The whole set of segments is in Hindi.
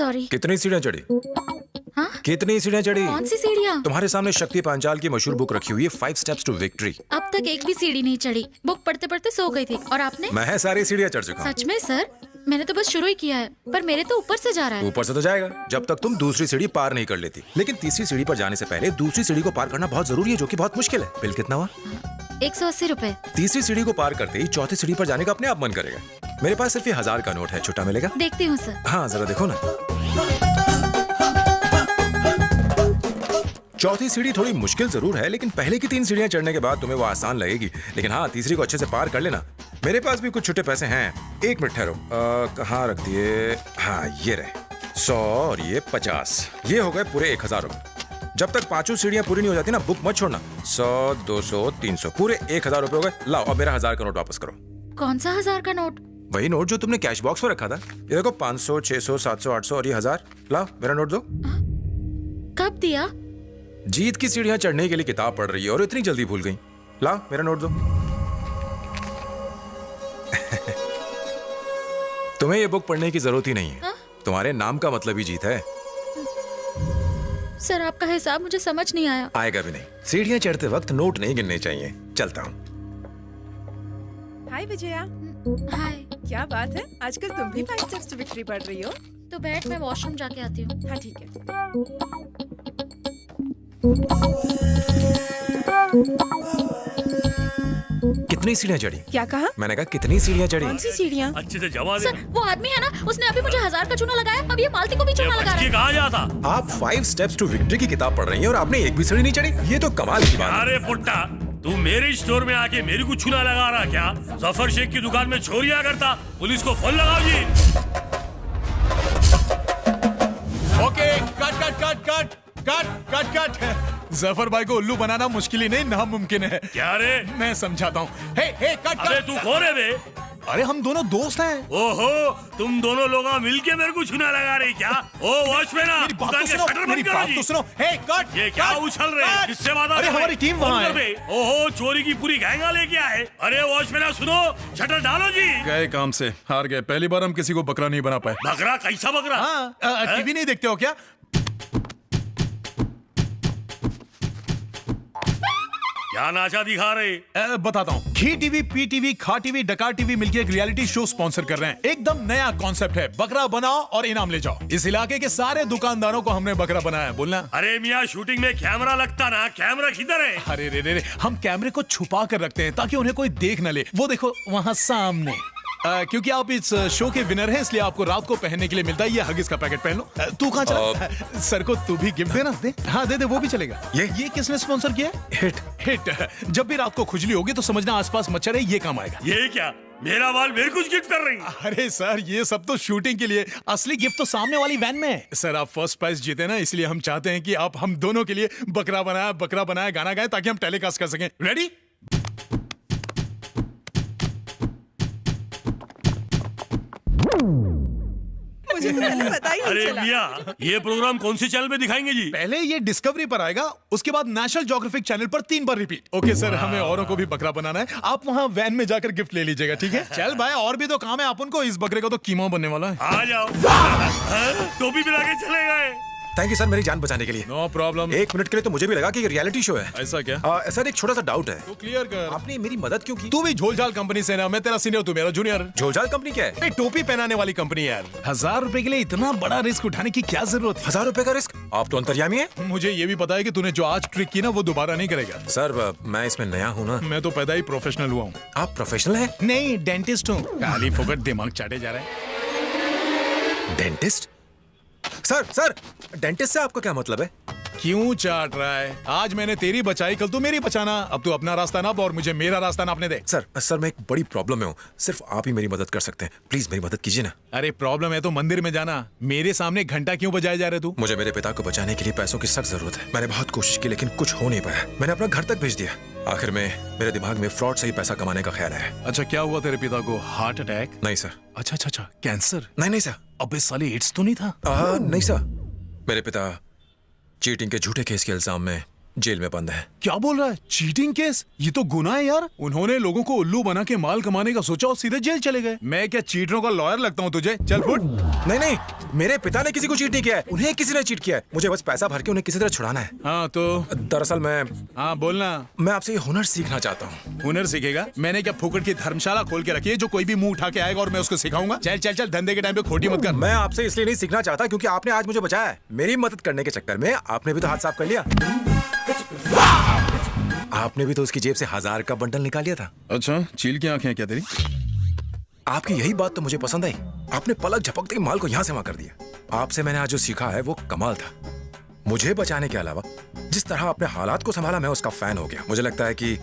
सॉरी। कितनी सीढ़ियाँ चढ़ी? हाँ? कितनी सीढ़ियाँ चढ़ी? कौन सी सीढ़ियाँ? तुम्हारे सामने शक्ति पांचाल की मशहूर बुक रखी हुई है 5 स्टेप्स टू विक्ट्री। अब तक एक भी सीढ़ी नहीं चढ़ी। बुक पढ़ते पढ़ते सो गई थी। और आपने? मैं सारी सीढ़ियाँ चढ़ चुका हूँ। सच में सर? मैंने तो बस शुरू ही किया है, पर मेरे तो ऊपर से जा रहा है। ऊपर से तो जाएगा जब तक तुम दूसरी सीढ़ी पार नहीं कर लेती। लेकिन तीसरी सीढ़ी पर जाने से पहले दूसरी सीढ़ी को पार करना बहुत जरूरी है, जो कि बहुत मुश्किल है। बिल कितना हुआ? 180 रुपए। तीसरी सीढ़ी को पार करते ही चौथी सीढ़ी पर जाने का अपने आप मन करेगा। मेरे पास सिर्फ 1000 का नोट है, छुट्टा मिलेगा? देखती हूँ सर। हाँ जरा देखो ना। चौथी सीढ़ी थोड़ी मुश्किल जरूर है, लेकिन पहले की 3 सीढ़ियां चढ़ने के बाद तुम्हें वो आसान लगेगी। लेकिन हाँ, तीसरी को अच्छे से पार कर लेना। मेरे पास भी कुछ छुट्टे पैसे हैं। 1 मिनट ठहरो, कहाँ रख दिए? हाँ ये रहे 100 और ये 50। ये हो गए पूरे 1000 रुपए। जब तक 5 सीढ़ियां पूरी नहीं हो जाती ना, बुक मत छोड़ना। 100, 200, 300 पूरे 1000 रुपए हो गए। लाओ अब मेरा 1000 का नोट वापस करो। कौन सा 1000 का नोट? वही नोट जो तुमने कैश बॉक्स में रखा था। ये देखो 500, 600, 700, 800 और ये 1000। लाओ मेरा नोट दो। कब दिया? जीत की सीढ़ियां चढ़ने के लिए किताब पढ़ रही है और इतनी जल्दी भूल गई। लाओ मेरा नोट दो। तुम्हें ये बुक पढ़ने की जरूरत ही नहीं है। तुम्हारे नाम का मतलब ही जीत है। सर आपका हिसाब मुझे समझ नहीं आया। आएगा भी नहीं। सीढ़ियां चढ़ते वक्त नोट नहीं गिनने चाहिए। चलता हूँ। हाय विजया। हाय। क्या बात है, आजकल तुम भी 5 स्टेप्स टू विक्ट्री पढ़ रही हो? तो बैठ, मैं वॉशरूम जाके आती हूँ। हाँ ठीक है। कितनी सीढ़ियां चढ़ी? क्या कहा? मैंने कहा कितनी सीढ़ियां चढ़ी? कौन सी सीढ़ियाँ? अच्छे से जवाब सर वो आदमी है ना, उसने अभी मुझे 1000 का चूना लगाया, अब ये मालती को भी चूना लगा रहा है। कहाँ जाता? आप 5 स्टेप्स टू विक्ट्री की किताब पढ़ रही हैं और आपने एक भी सीढ़ी नहीं चढ़ी। ये तो कमाल की बात है। अरे पुट्टा, तू मेरे स्टोर में आके मेरी को चूना लगा रहा क्या? जफर शेख की दुकान में चोरियां करता। पुलिस को फोन लगाओ जी। Okay, cut cut cut cut cut cut cut. Zafar भाई को उल्लू बनाना मुश्किल ही नहीं, नामुमकिन है। क्या रे? मैं समझाता हूँ। हे हे कट अबे कट। तू कौन है बे? अरे हम दोनों दोस्त हैं। ओहो, तुम दोनों लोग मिलके मेरे को चूना लगा रही क्या? ओ वॉचमैन, मेरी बात दुकान तो के सुनो, शटर मेरी बंद करो बात जी। तो सुनो। हे कट। ये क्या कट, उछल रहे हैं? कट। किससे वादा अरे कर रहे? हमारी टीम फोन वहाँ कर है। बे। ओहो, चोरी की पूरी गैंगा लेके आए। अरे वॉचमैन सुनो, शटर डालो जी। गए काम से, हार गए। पहली बार हम किसी को बकरा नहीं बना पाए। बकरा? कैसा बकरा? हाँ, टीवी नहीं देखते हो क्या? क्या नाचा दिखा रहे? बताता हूँ। घी टीवी, पी टीवी, खा टीवी, डकार टीवी मिलकर एक रियलिटी शो स्पॉन्सर कर रहे हैं। एकदम नया कॉन्सेप्ट है। बकरा बनाओ और इनाम ले जाओ। इस इलाके के सारे दुकानदारों को हमने बकरा बनाया है। बोलना। अरे मियाँ, शूटिंग में कैमरा लगता ना, कैमरा किधर है? अरे रे रे रे, हम कैमरे को छुपा कर रखते हैं ताकि उन्हें कोई देख न ले। वो देखो वहाँ सामने। क्योंकि आप इस शो के विनर हैं, इसलिए आपको रात को पहनने के लिए मिलता है ये हगिस का पैकेट। पहन लो। तू कहाँ चला? सर को तू भी गिफ्ट देना। दे। हाँ दे दे, वो भी चलेगा। ये किसने स्पॉन्सर किया? Hit hit. जब भी रात को खुजली होगी तो समझना आसपास मच्छर है, ये काम आएगा। ये क्या? मेरा बाल मेरे कुछ गिफ्ट कर रही? अरे सर, ये सब तो शूटिंग के लिए। असली गिफ्ट तो सामने वाली वैन में है। सर आप फर्स्ट प्राइज जीते ना, इसलिए हम चाहते हैं कि आप हम दोनों के लिए बकरा बनाया गाना गाए ताकि हम टेलीकास्ट कर सकें। रेडी? मुझे पहले पता ही नहीं अरे चला। मियाँ, ये प्रोग्राम कौन सी चैनल पे दिखाएंगे जी? पहले ये डिस्कवरी पर आएगा, उसके बाद नेशनल ज्योग्राफिक चैनल पर 3 बार रिपीट। ओके सर, हमें औरों को भी बकरा बनाना है। आप वहाँ वैन में जाकर गिफ्ट ले लीजिएगा, ठीक है? चल भाई, और भी तो काम है अपन को। इस बकरे को तो कीमा बनने वाला है। आ जाओ। टोपी पिला के चले गए। थैंक यू सर, मेरी जान बचाने के लिए। No problem. 1 मिनट के लिए तो मुझे भी लगा कि ये रियलिटी शो है। ऐसा क्या? सर एक छोटा सा डाउट है। तो क्लियर कर। आपने मेरी मदद क्यों की? तू भी झोलझाल कंपनी से ना, मैं तेरा सीनियर, तू मेरा जूनियर। झोलझाल कंपनी क्या है? अरे टोपी पहनाने वाली कंपनी यार। 1000 रुपए के लिए इतना बड़ा रिस्क उठाने की क्या जरूरत है? 1000 रुपए का रिस्क? आप तो अंतर्यामी है। मुझे ये भी पता है कि तूने जो आज ट्रिक की ना, वो दोबारा नहीं करेगा। सर मैं इसमें नया हूँ ना। मैं तो पैदा ही प्रोफेशनल हुआ हूँ। आप प्रोफेशनल हैं? नहीं, डेंटिस्ट हूँ। खाली फोकट दिमाग चाटे जा रहा है। डेंटिस्ट? सर डेंटिस्ट से आपका क्या मतलब है? क्यों चाट रहा है? आज मैंने तेरी बचाई, कल तू मेरी बचाना। अब तू अपना रास्ता नाप और मुझे मेरा रास्ता नापने दे। सर मैं एक बड़ी प्रॉब्लम में हूँ। सिर्फ आप ही मेरी मदद कर सकते हैं। प्लीज मेरी मदद कीजिए ना। अरे प्रॉब्लम है तो मंदिर में जाना। मेरे सामने घंटा क्यों बजाए जा रहे तू? मुझे मेरे पिता को बचाने के लिए पैसों की सख्त जरूरत है। मैंने बहुत कोशिश की लेकिन कुछ हो नहीं पाया। मैंने अपना घर तक भेज दिया। आखिर में मेरे दिमाग में फ्रॉड से ही पैसा कमाने का ख्याल आया। अच्छा, क्या हुआ तेरे पिता को? Heart attack? नहीं सर। अच्छा, कैंसर? नहीं सर। अबे साले, एड्स तो नहीं था? नहीं सर। मेरे पिता चीटिंग के झूठे केस के इल्जाम में जेल में बंद है। क्या बोल रहा है? Cheating case? ये तो गुनाह है यार। उन्होंने लोगों को उल्लू बना के माल कमाने का सोचा और सीधे जेल चले गए। मैं क्या चीटरों का लॉयर लगता हूँ तुझे? चल फुट। नहीं नहीं, मेरे पिता ने किसी को चीट नहीं किया है, उन्हें किसी ने चीट किया है। मुझे बस पैसा भर के उन्हें किसी तरह छुड़ाना है। हाँ तो दरअसल हाँ बोलना। मैं आपसे ये हुनर सीखना चाहता हूँ। हुनर सीखेगा? मैंने क्या फुकट की धर्मशाला खोल के रखी है जो कोई भी मुंह उठा के आएगा और मैं उसको सिखाऊंगा? चल चल चल, धंधे के टाइम पे खोटी मत कर। मैं आपसे इसलिए नहीं सीखना चाहता क्योंकि आपने आज मुझे बचाया है। मेरी मदद करने के चक्कर में आपने भी तो हाथ साफ कर लिया। आपने भी तो उसकी जेब से 1000 का बंडल निकाल लिया था। अच्छा, चील की आंखें क्या तेरी? आपकी यही बात तो मुझे पसंद आई। आपने पलक झपकते ही माल को यहाँ से वहां कर दिया। आपसे मैंने आज जो सीखा है वो कमाल था। मुझे बचाने के अलावा जिस तरह आपने हालात को संभाला, मैं उसका फैन हो गया। मुझे लगता है कि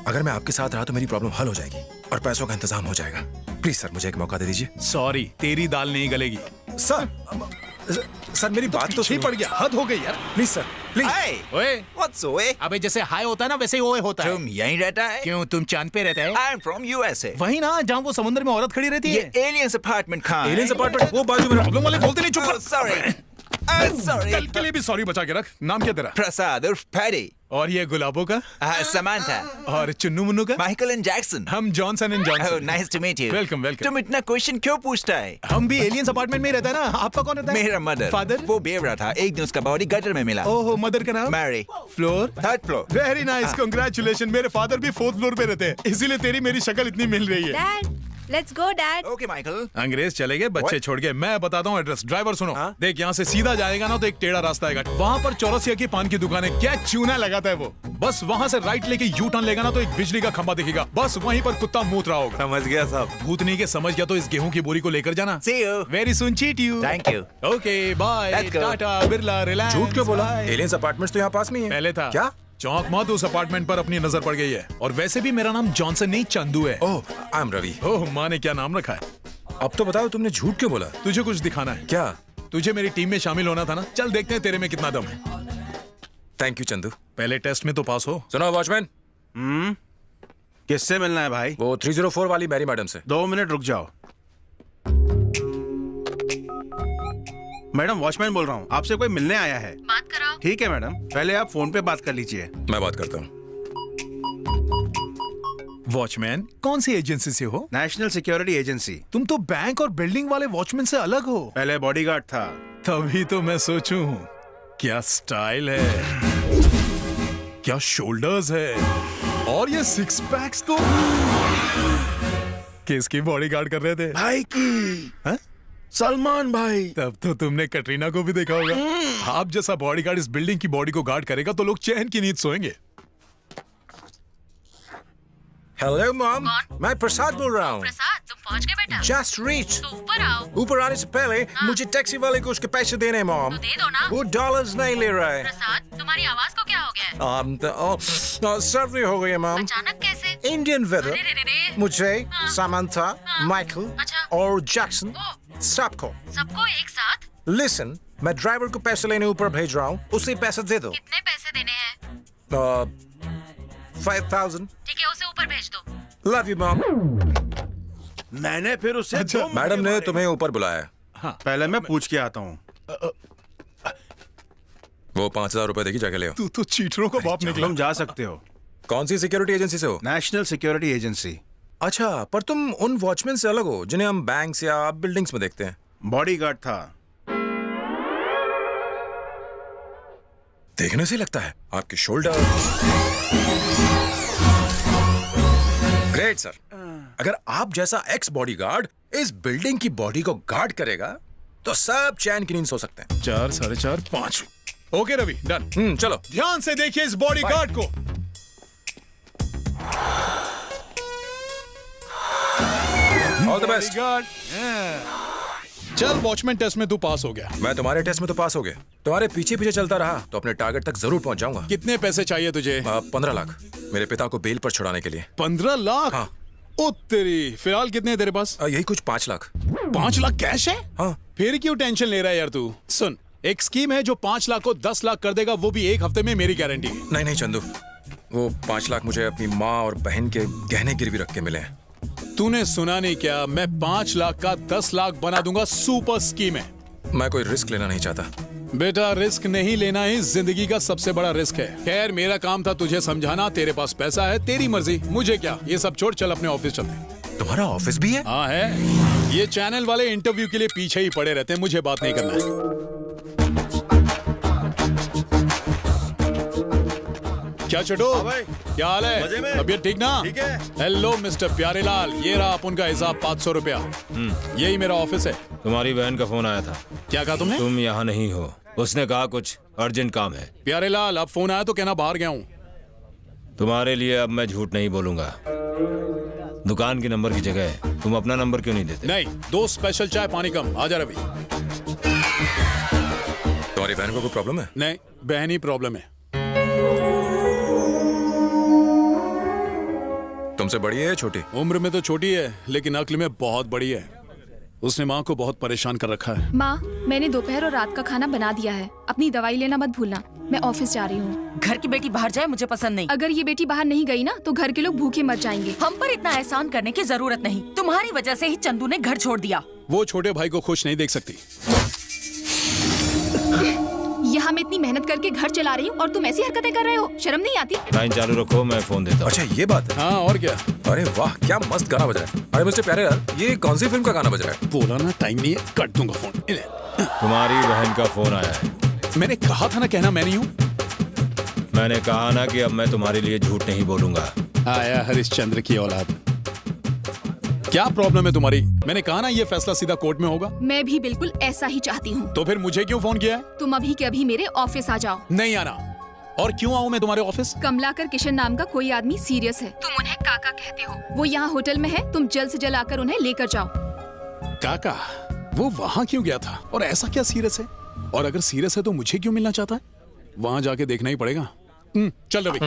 अगर मैं आपके साथ रहा तो मेरी प्रॉब्लम हल हो जाएगी और पैसों का इंतजाम हो जाएगा। प्लीज सर, मुझे एक मौका दे दीजिए। सॉरी, तेरी दाल नहीं गलेगी। सर मेरी बात तो पीछे पड़ गया, हद हो गई यार। Please sir, please. ओए, What's ओए? अबे जैसे हाय होता है ना वैसे ही ओए होता है। तुम यहीं रहता है? क्यों, तुम चांद पे रहता है? I'm from USA. वही ना जहाँ वो समुद्र में औरत खड़ी रहती ये है। aliens apartment कहाँ है? एलियंस अपार्टमेंट वो बाजू में। प्रॉब्लम वाले बोलते नहीं, चुप Oh, कर। sorry. Sorry. कल के लिए भी सॉरी बचा के रख। नाम क्या तेरा? प्रसाद उर्फ पैडी। और ये गुलाबों का? Samantha. और चुन्नू मुन्नू का? Michael and Jackson. हम Johnson and Oh, Johnson. nice to meet you. Welcome, welcome. तुम इतना क्वेश्चन क्यों पूछता है? हम भी एलियंस अपार्टमेंट में ही रहता है ना। आपका कौन रहता है? मेरा मदर। फादर? वो बेवड़ा था, एक दिन उसका बॉडी गटर में मिला। ओहो, मदर का नाम? Mary. Floor? Third floor. Very nice, congratulation. मेरे फादर भी 4th फ्लोर पे रहते हैं, इसीलिए तेरी मेरी शक्ल इतनी मिल रही है। Dad, let's go dad. Okay Michael. अंग्रेज चले गए, बच्चे छोड़ गए। मैं बताता हूँ एड्रेस। ड्राइवर सुनो, देख यहाँ से सीधा जाएगा ना तो एक टेढ़ा रास्ता आएगा। वहाँ पर चौरसिया की पान की दुकान है। क्या चूना लगाता है वो। बस वहाँ से राइट लेके यू टर्न लेगा ना तो एक बिजली का खंभा दिखेगा। बस वहीं पर कुत्ता मूत रहा होगा। समझ गया साहब। भूतनी के समझ गया तो इस गेहूं की बोरी को लेकर जाना। See you. Very soon cheat you. Thank you. Okay bye. Let's go. Tata, Birla, Reliance. झूठ क्यों बोला? एलियंस अपार्टमेंट्स तो यहाँ पास में ही है। पहले था। क्या? चौंक मत, उस अपार्टमेंट पर अपनी नजर पड़ गई है। और वैसे भी मेरा नाम जॉनसन नहीं चंदू है। ओह, आई एम रवि। ओह, माँ ने क्या नाम रखा है? अब तो बताओ, तुमने झूठ क्यों बोला? तुझे कुछ दिखाना है क्या? तुझे मेरी टीम में शामिल होना था ना। चल देखते हैं तेरे में कितना दम है। Thank you Chandu. पहले टेस्ट में तो पास हो। सुनो वॉचमैन, किससे मिलना है भाई? वो 304 वाली मैरी मैडम से। 2 मिनट रुक जाओ। मैडम, वॉचमैन बोल रहा हूँ, आपसे कोई मिलने आया है। बात कराओ। ठीक है मैडम, पहले आप फोन पे बात कर लीजिए। मैं बात करता हूँ। वॉचमैन, कौन सी एजेंसी से हो? National security agency. तुम तो बैंक और बिल्डिंग वाले वॉचमैन से अलग हो। पहले बॉडीगार्ड था। तभी तो मैं सोचूं, क्या स्टाइल है, क्या शोल्डर्स है, और ये 6 पैक्स तो किसकी बॉडीगार्ड कर रहे थे? भाई की। हाँ? सलमान भाई। तब तो तुमने कटरीना को भी देखा होगा। आप जैसा बॉडीगार्ड इस बिल्डिंग की बॉडी को गार्ड करेगा तो लोग चैन की नींद सोएंगे। हेलो मॉम, मैं प्रसाद बोल रहा हूँ। प्रसाद, तुम पहुंच गए बेटा? Just reach. तो ऊपर आओ। ऊपर आने से पहले मुझे टैक्सी वाले को उसके पैसे देने हैं मॉम। तो दे दो ना। वो डॉलर्स नहीं ले रहा है। प्रसाद, तुम्हारी आवाज को क्या हो गया है? सर्दी हो गई है मॉम। अचानक कैसे? इंडियन वेदर अरे रे रे रे। मुझे, सामंथा, माइकल अच्छा। और जैक्सन सबको। सबको एक साथ? लिसन, मैं ड्राइवर को पैसे लेने ऊपर भेज रहा हूँ, उसे पैसे दे दो। कितने पैसे देने हैं? 5000। ठीक है, उसे ऊपर भेज दो। Love you mom. मैंने फिर उससे अच्छा, 2 मैडम ने तुम्हें ऊपर बुलाया। पहले मैं पूछ के आता हूँ। वो 5000 रुपए देगी, जाके ले आओ। तू तो चीटरों का बाप निकला। तुम जा सकते हो। कौन सी सिक्योरिटी एजेंसी से हो? National security agency. अच्छा, पर तुम उन वॉचमैन से अलग हो जिन्हें हम बैंक्स या बिल्डिंग्स में देखते हैं। बॉडीगार्ड था। देखने से लगता है आपके शोल्डर। Great sir. अगर आप जैसा एक्स बॉडीगार्ड इस बिल्डिंग की बॉडी को गार्ड करेगा तो सब चैन की नींद सो सकते हैं। 4, 4.5, 5। Okay Ravi, done. चलो। ध्यान से देखिए इस बॉडीगार्ड को। All the best. बॉडीगार्ड। चल, वॉचमैन टेस्ट में तू पास हो गया। मैं तुम्हारे टेस्ट में तो पास हो गया। तुम्हारे पीछे पीछे चलता रहा तो अपने टारगेट तक जरूर पहुंच जाऊंगा। कितने पैसे चाहिए तुझे? 15 लाख मेरे पिता को बेल पर छुड़ाने के लिए। 15 लाख? हाँ। ओ तेरी, फिलहाल कितने हैं तेरे पास? यही कुछ 5 लाख। 5 लाख कैश है? हाँ। फिर क्यों टेंशन ले रहा है यार तू? सुन, एक स्कीम है जो 5 लाख को 10 लाख कर देगा, वो भी 1 हफ्ते में, मेरी गारंटी है। नहीं नहीं चंदू, वो 5 लाख मुझे अपनी माँ और बहन के गहने गिरवी रख के मिले हैं। तूने सुना नहीं क्या? मैं 5 लाख का 10 लाख बना दूंगा। सुपर स्कीम है। मैं कोई रिस्क लेना नहीं चाहता। बेटा रिस्क नहीं लेना ही जिंदगी का सबसे बड़ा रिस्क है। खैर मेरा काम था तुझे समझाना, तेरे पास पैसा है, तेरी मर्जी, मुझे क्या। ये सब छोड़, चल अपने ऑफिस चलते। तुम्हारा ऑफिस भी है? हाँ है। ये चैनल वाले इंटरव्यू के लिए पीछे ही पड़े रहते हैं, मुझे बात नहीं करना है। क्या चटो, क्या हाल है? मजे में? तबीयत ठीक ना? ठीक है। हेलो मिस्टर प्यारेलाल, ये रहा अपन का हिसाब 500 रुपया। यही मेरा ऑफिस है। तुम्हारी बहन का फोन आया था। क्या कहा तुमने? तुम यहाँ नहीं हो, उसने कहा कुछ अर्जेंट काम है। प्यारेलाल अब फोन आया तो कहना बाहर गया हूँ। तुम्हारे लिए अब मैं झूठ नहीं बोलूंगा। दुकान के नंबर की जगह तुम अपना नंबर क्यों नहीं देते? नहीं, 2 स्पेशल चाय पानी कम। आजा रवि। तुम्हारी बहन को कोई प्रॉब्लम है? नहीं, बहन ही प्रॉब्लम है। तुमसे बड़ी है या छोटी? उम्र में तो छोटी है लेकिन अक्ल में बहुत बड़ी है। उसने माँ को बहुत परेशान कर रखा है। माँ, मैंने दोपहर और रात का खाना बना दिया है। अपनी दवाई लेना मत भूलना। मैं ऑफिस जा रही हूँ। घर की बेटी बाहर जाए मुझे पसंद नहीं। अगर ये बेटी बाहर नहीं गई ना तो घर के लोग भूखे मर जाएंगे। हम पर इतना एहसान करने की जरूरत नहीं। तुम्हारी वजह से ही चंदू ने घर छोड़ दिया। वो छोटे भाई को खुश नहीं देख सकती। यहाँ मैं इतनी मेहनत करके घर चला रही हूँ और तुम ऐसी हरकतें कर रहे हो, शर्म नहीं आती? लाइन चालू रखो, मैं फोन देता हूँ। अच्छा ये बात है। हाँ और क्या। अरे वाह, क्या मस्त गाना बज रहा है। अरे मिस्टर प्यारेलाल, ये कौन सी फिल्म का गाना बज रहा है? बोला ना टाइम नहीं है, कट दूंगा फोन। तुम्हारी बहन का फोन आया है। मैंने कहा था ना कहना मैं नहीं हूँ। मैंने कहा ना कि अब मैं तुम्हारे लिए झूठ नहीं बोलूंगा। आया हरिश्चंद्र की औलाद। क्या प्रॉब्लम है तुम्हारी? मैंने कहा ना ये फैसला सीधा कोर्ट में होगा। मैं भी बिल्कुल ऐसा ही चाहती हूँ। तो फिर मुझे क्यों फोन किया है? तुम अभी के अभी मेरे ऑफिस आ जाओ। नहीं आना। और क्यों आऊँ मैं तुम्हारे ऑफिस? कमलाकर किशन नाम का कोई आदमी सीरियस है। तुम उन्हें काका कहते हो। वो यहाँ होटल में है, तुम जल्द से जल्द आकर उन्हें लेकर जाओ। काका? वो वहाँ क्यों गया था और ऐसा क्या सीरियस है? और अगर सीरियस है तो मुझे क्यों मिलना चाहता है? वहाँ जाके देखना ही पड़ेगा। चल रवि।